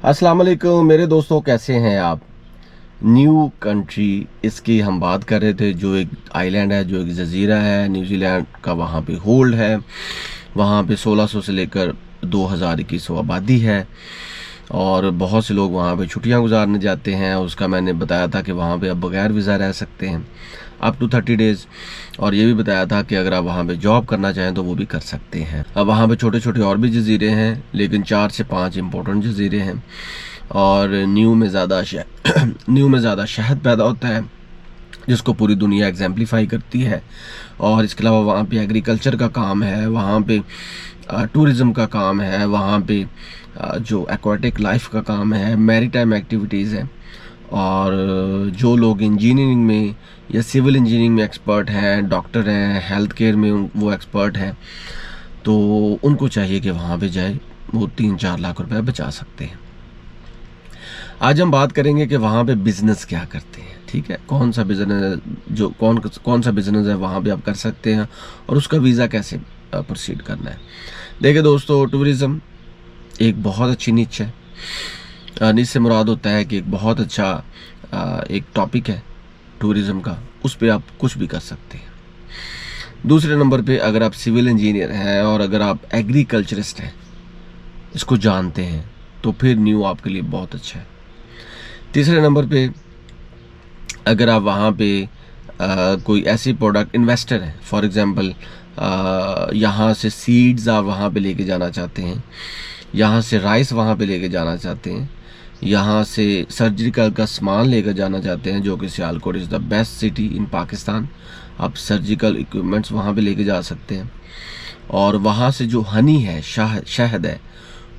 अस्सलाम वालेकुम मेरे दोस्तों, कैसे हैं आप। न्यू कंट्री इसकी हम बात कर रहे थे, जो एक आइलैंड है, जो एक जजीरा है न्यूजीलैंड का। वहाँ पे होल्ड है, वहाँ पे 1600 से लेकर 2021 आबादी है और बहुत से लोग वहाँ पे छुट्टियाँ गुजारने जाते हैं। उसका मैंने बताया था कि वहाँ पे आप बगैर वीज़ा रह सकते हैं अप टू 30 डेज़, और ये भी बताया था कि अगर आप वहाँ पे जॉब करना चाहें तो वो भी कर सकते हैं। अब वहाँ पे छोटे छोटे और भी जजीरे हैं, लेकिन 4 से 5 इम्पोर्टेंट जजीरे हैं। और न्यू में ज़्यादा शहद पैदा होता है, जिसको पूरी दुनिया एग्जाम्पलीफाई करती है। और इसके अलावा वहाँ पे एग्रीकल्चर का काम है, वहाँ पे टूरिज़म का काम है, वहाँ पे जो एक्वाटिक लाइफ का काम है, मैरीटाइम एक्टिविटीज़ है। और जो लोग इंजीनियरिंग में या सिविल इंजीनियरिंग में एक्सपर्ट हैं, डॉक्टर हैं, हेल्थ केयर में वो एक्सपर्ट हैं, तो उनको चाहिए कि वहाँ पे जाए, वो 3-4 लाख रुपए बचा सकते हैं। आज हम बात करेंगे कि वहाँ पे बिज़नेस क्या करते हैं, ठीक है। कौन सा बिज़नेस जो कौन सा बिज़नेस है वहाँ पे आप कर सकते हैं, और उसका वीज़ा कैसे प्रोसीड करना है। देखिए दोस्तों, टूरिज़्म एक बहुत अच्छी निच है। निच से मुराद होता है कि एक बहुत अच्छा एक टॉपिक है टूरिज़्म का, उस पर आप कुछ भी कर सकते हैं। दूसरे नंबर पे, अगर आप सिविल इंजीनियर हैं और अगर आप एग्रीकल्चरिस्ट हैं, इसको जानते हैं, तो फिर न्यू आपके लिए बहुत अच्छा है। तीसरे नंबर पे, अगर आप वहाँ पे कोई ऐसी प्रोडक्ट इन्वेस्टर है, फॉर एग्ज़ाम्पल यहाँ से सीड्स आप वहाँ पे लेके जाना चाहते हैं, यहाँ से राइस वहाँ पे लेके जाना चाहते हैं, यहाँ से सर्जिकल का सामान लेकर जाना चाहते हैं, जो कि Sialkot is the best city in Pakistan. आप सर्जिकल इक्विपमेंट्स वहाँ पे लेके जा सकते हैं। और वहाँ से जो हनी है, शहद है,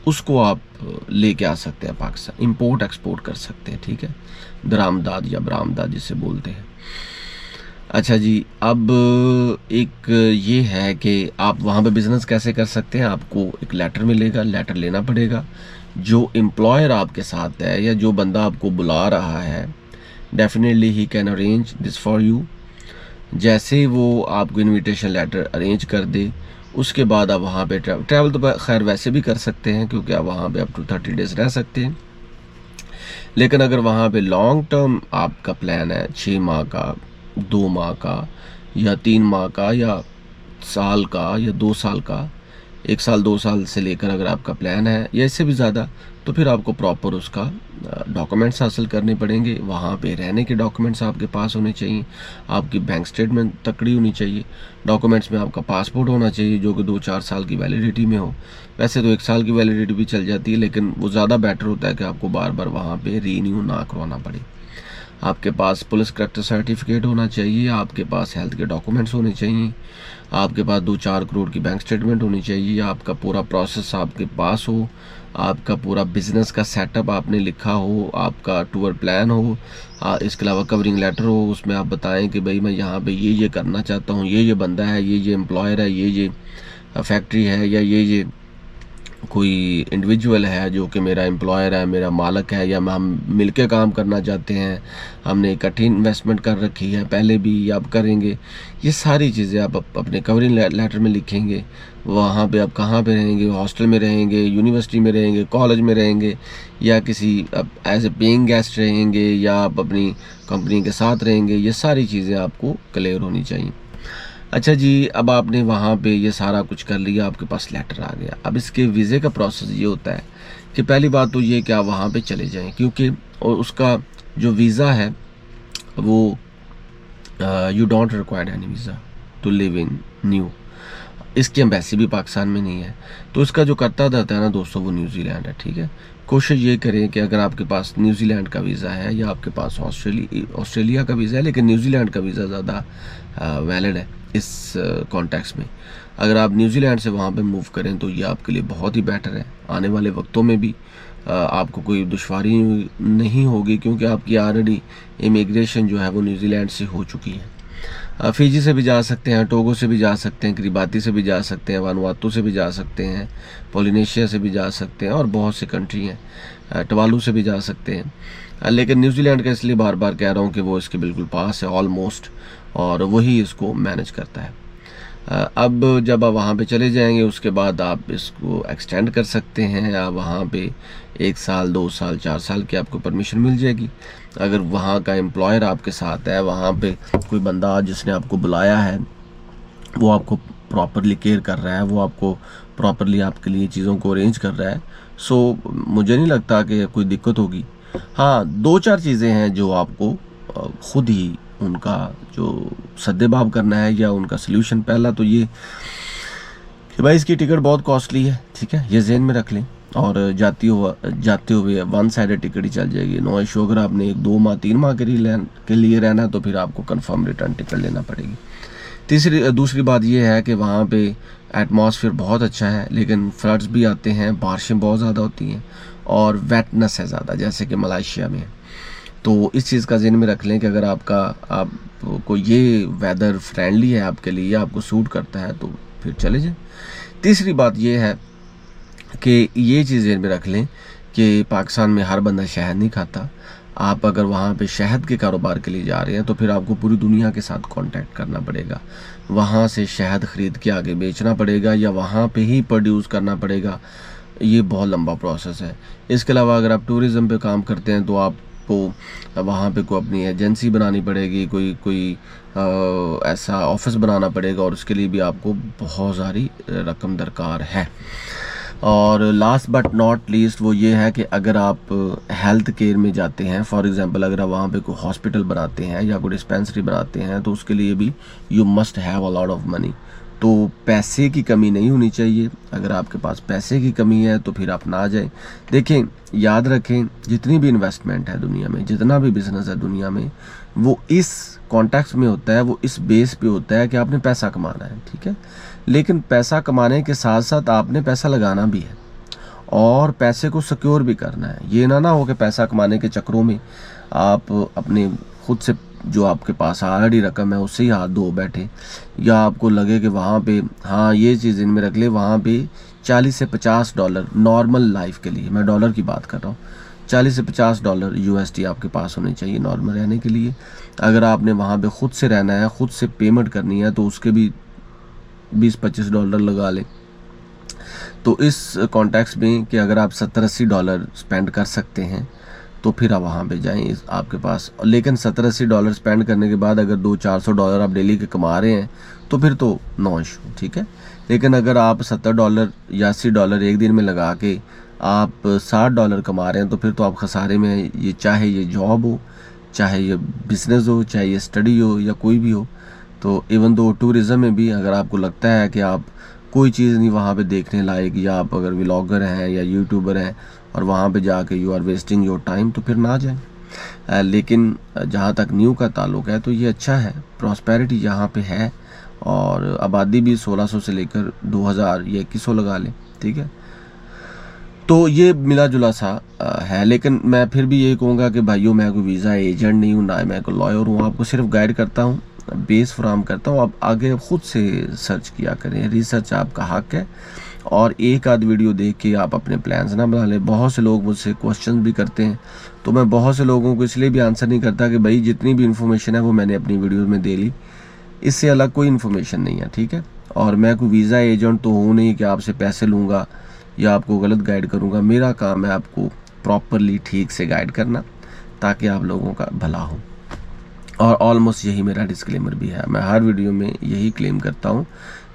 उसको आप लेके आ सकते हैं पाकिस्तान, इंपोर्ट एक्सपोर्ट कर सकते हैं, ठीक है। दरामदाद या बरामदाद जिसे बोलते हैं। अच्छा जी, अब एक ये है कि आप वहाँ पे बिज़नेस कैसे कर सकते हैं। आपको एक लेटर मिलेगा, लेटर लेना पड़ेगा। जो एम्प्लॉयर आपके साथ है या जो बंदा आपको बुला रहा है, definitely he can arrange this for you. जैसे वो आपको इनविटेशन लेटर अरेंज कर दे, उसके बाद आप वहाँ पे ट्रैवल तो खैर वैसे भी कर सकते हैं, क्योंकि आप वहाँ पे अप टू 30 डेज़ रह सकते हैं। लेकिन अगर वहाँ पे लॉन्ग टर्म आपका प्लान है, 6 माह का, 2 माह का, या 3 माह का, या साल का, या 2 साल का, 1 साल 2 साल से लेकर अगर आपका प्लान है, या इससे भी ज़्यादा, तो फिर आपको प्रॉपर उसका डॉक्यूमेंट्स हासिल करने पड़ेंगे। वहाँ पे रहने के डॉक्यूमेंट्स आपके पास होने चाहिए, आपकी बैंक स्टेटमेंट तकड़ी होनी चाहिए, डॉक्यूमेंट्स में आपका पासपोर्ट होना चाहिए जो कि 2-4 साल की वैलिडिटी में हो। वैसे तो 1 साल की वैलिडिटी भी चल जाती है, लेकिन वो ज़्यादा बेटर होता है कि आपको बार बार वहाँ पे रीन्यू ना करवाना पड़े। आपके पास पुलिस करेक्टर सर्टिफिकेट होना चाहिए, आपके पास हेल्थ के डॉक्यूमेंट्स होने चाहिए, आपके पास 2-4 करोड़ की बैंक स्टेटमेंट होनी चाहिए, आपका पूरा प्रोसेस आपके पास हो, आपका पूरा बिजनेस का सेटअप आपने लिखा हो, आपका टूर प्लान हो, इसके अलावा कवरिंग लेटर हो, उसमें आप बताएं कि भाई मैं यहाँ पे ये करना चाहता हूँ, ये बंदा है, ये एम्प्लॉयर है, ये फैक्ट्री है, या ये कोई इंडिविजुअल है जो कि मेरा एम्प्लॉयर है, मेरा मालिक है, या हम मिलके काम करना चाहते हैं, हमने इकट्ठी इन्वेस्टमेंट कर रखी है पहले भी, या अब करेंगे। ये सारी चीज़ें आप अपने कवरिंग लेटर में लिखेंगे। वहाँ पे आप कहाँ पे रहेंगे, हॉस्टल में रहेंगे, यूनिवर्सिटी में रहेंगे, कॉलेज में रहेंगे, या किसी एज ए पेइंग गेस्ट रहेंगे, या आप अपनी कंपनी के साथ रहेंगे। ये सारी चीज़ें आपको क्लियर होनी चाहिए। अच्छा जी, अब आपने वहाँ पे ये सारा कुछ कर लिया, आपके पास लेटर आ गया। अब इसके वीज़े का प्रोसेस ये होता है कि पहली बात तो ये कि आप वहाँ पे चले जाएं, क्योंकि और उसका जो वीज़ा है वो you don't require any visa to live in new. इसकी एम्बेसी भी पाकिस्तान में नहीं है, तो इसका जो करता रहता है ना दोस्तों, वो न्यूजीलैंड है, ठीक है। कोशिश ये करें कि अगर आपके पास न्यूजीलैंड का वीज़ा है, या आपके पास ऑस्ट्रेलिया का वीज़ा है, लेकिन न्यूजीलैंड का वीज़ा ज़्यादा वैलिड है इस कॉन्टेक्स्ट में। अगर आप न्यूजीलैंड से वहाँ पे मूव करें तो ये आपके लिए बहुत ही बेटर है। आने वाले वक्तों में भी आपको कोई दुश्वारी नहीं होगी, क्योंकि आपकी ऑलरेडी इमिग्रेशन जो है वो न्यूजीलैंड से हो चुकी है। फिजी से भी जा सकते हैं, टोगो से भी जा सकते हैं, किरिबाती से भी जा सकते हैं, वानुआतू से भी जा सकते हैं, पोलिनेशिया से भी जा सकते हैं, और बहुत से कंट्री हैं, टवालू से भी जा सकते हैं। लेकिन न्यूजीलैंड का इसलिए बार बार कह रहा हूँ कि वो इसके बिल्कुल पास है ऑलमोस्ट, और वही इसको मैनेज करता है। अब जब आप वहाँ पे चले जाएंगे उसके बाद आप इसको एक्सटेंड कर सकते हैं। आप वहाँ पे 1 साल 2 साल 4 साल की आपको परमिशन मिल जाएगी। अगर वहाँ का एम्प्लॉयर आपके साथ है, वहाँ पे कोई बंदा जिसने आपको बुलाया है वो आपको प्रॉपरली केयर कर रहा है, वो आपको प्रॉपरली आपके लिए चीज़ों को अरेंज कर रहा है, सो मुझे नहीं लगता कि कोई दिक्कत होगी। हाँ, 2-4 चीज़ें हैं जो आपको ख़ुद ही उनका जो सद्देबाब करना है या उनका सल्यूशन। पहला तो ये कि भाई इसकी टिकट बहुत कॉस्टली है, ठीक है, ये जहन में रख लें। और जाते हुए 1 साइडेड टिकट ही चल जाएगी, नो इशू। अगर आपने 2 माह 3 माह के लिए रहना है तो फिर आपको कंफर्म रिटर्न टिकट लेना पड़ेगी। दूसरी बात यह है कि वहाँ पे एटमॉस्फेयर बहुत अच्छा है, लेकिन फ्लड्स भी आते हैं, बारिशें बहुत ज़्यादा होती हैं और वेटनेस है ज़्यादा, जैसे कि मलेशिया में। तो इस चीज़ का ज़हन में रख लें कि अगर आपको ये वेदर फ्रेंडली है आपके लिए, आपको सूट करता है तो फिर चले जाएं। तीसरी बात ये है कि ये चीज़ ज़हन में रख लें कि पाकिस्तान में हर बंदा शहद नहीं खाता। आप अगर वहाँ पे शहद के कारोबार के लिए जा रहे हैं तो फिर आपको पूरी दुनिया के साथ कांटेक्ट करना पड़ेगा, वहाँ से शहद ख़रीद के आगे बेचना पड़ेगा या वहाँ पे ही प्रोड्यूस करना पड़ेगा। ये बहुत लंबा प्रोसेस है। इसके अलावा अगर आप टूरिज़म पे काम करते हैं तो आपको वहाँ पे कोई अपनी एजेंसी बनानी पड़ेगी, कोई ऐसा ऑफिस बनाना पड़ेगा और उसके लिए भी आपको बहुत सारी रकम दरकार है। और लास्ट बट नॉट लीस्ट वो ये है कि अगर आप हेल्थ केयर में जाते हैं, फॉर एग्जांपल अगर आप वहाँ पे कोई हॉस्पिटल बनाते हैं या कोई डिस्पेंसरी बनाते हैं तो उसके लिए भी you must have a lot of money. तो पैसे की कमी नहीं होनी चाहिए। अगर आपके पास पैसे की कमी है तो फिर आप ना जाएं। देखें, याद रखें, जितनी भी इन्वेस्टमेंट है दुनिया में, जितना भी बिजनेस है दुनिया में, वो इस कॉन्टेक्स्ट में होता है, वो इस बेस पे होता है कि आपने पैसा कमाना है, ठीक है। लेकिन पैसा कमाने के साथ साथ आपने पैसा लगाना भी है और पैसे को सिक्योर भी करना है। ये ना हो कि पैसा कमाने के चक्करों में आप अपने खुद से जो आपके पास ऑलरेडी रकम है उससे ही हाथ धो बैठे, या आपको लगे कि वहाँ पे, हाँ ये चीज़ इनमें रख ले, वहाँ पे $40 से $50 नॉर्मल लाइफ के लिए, मैं डॉलर की बात कर रहा हूँ, $40 से $50 USD आपके पास होने चाहिए नॉर्मल रहने के लिए। अगर आपने वहाँ पे ख़ुद से रहना है, ख़ुद से पेमेंट करनी है तो उसके भी $20-25 लगा लें। तो इस कॉन्टेक्स्ट में कि अगर आप $70-80 स्पेंड कर सकते हैं तो फिर आप वहाँ पे जाएं आपके पास। लेकिन $70-80 स्पेंड करने के बाद अगर $200-400 आप डेली के कमा रहे हैं तो फिर तो नो इशू, ठीक है। लेकिन अगर आप $70 या $80 एक दिन में लगा के आप $60 कमा रहे हैं तो फिर तो आप खसारे में हैं। ये चाहे ये जॉब हो, चाहे ये बिज़नेस हो, चाहे ये स्टडी हो या कोई भी हो। तो इवन दो टूरिज़म में भी अगर आपको लगता है कि आप कोई चीज़ नहीं वहाँ पे देखने लायक, या आप अगर व्लॉगर हैं या यूट्यूबर हैं और वहाँ पे जाके you are wasting your time, तो फिर ना जाएं। लेकिन जहाँ तक न्यू का ताल्लुक है तो ये अच्छा है, प्रॉस्पेरिटी यहाँ पे है और आबादी भी 1600 से लेकर 2000 या 2100 लगा लें, ठीक है। तो ये मिला जुला सा है। लेकिन मैं फिर भी यही कहूँगा कि भाइयों, मैं कोई वीज़ा एजेंट नहीं हूँ, ना मैं कोई लॉयर हूँ, आपको सिर्फ गाइड करता हूँ, बेस फ्राहम करता हूँ। आप आगे खुद से सर्च किया करें, रिसर्च आपका हक है। और एक आध वीडियो देख के आप अपने प्लान्स ना बना लें। बहुत से लोग मुझसे क्वेश्चन भी करते हैं, तो मैं बहुत से लोगों को इसलिए भी आंसर नहीं करता कि भाई जितनी भी इन्फॉर्मेशन है वो मैंने अपनी वीडियो में दे ली, इससे अलग कोई इन्फॉर्मेशन नहीं है, ठीक है। और मैं कोई वीज़ा एजेंट तो हूँ नहीं कि आपसे पैसे लूँगा या आपको गलत गाइड करूँगा। मेरा काम है आपको प्रॉपरली ठीक से गाइड करना ताकि आप लोगों का भला हो। और ऑलमोस्ट यही मेरा डिस्क्लेमर भी है, मैं हर वीडियो में यही क्लेम करता हूँ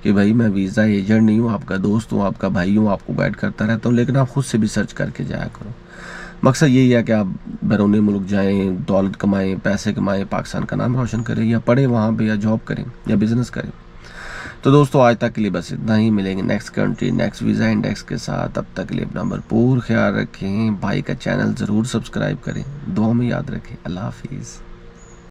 कि भाई मैं वीज़ा एजेंट नहीं हूँ, आपका दोस्त हूँ, आपका भाई हूँ, आपको गाइड करता रहता हूँ। लेकिन आप खुद से भी सर्च करके जाया करो। मकसद यही है कि आप बैरून मुल्क जाएँ, दौलत कमाएँ, पैसे कमाएँ, पाकिस्तान का नाम रोशन करें, या पढ़ें वहाँ पे, या जॉब करें, या बिज़नेस करें। तो दोस्तों, आज तक के लिए बस इतना ही। मिलेंगे next country, next visa index के साथ। तब तक के लिए अपना भरपूर ख्याल रखें। भाई का चैनल ज़रूर सब्सक्राइब करें, दुआ में याद रखें। अल्लाह हाफिज़।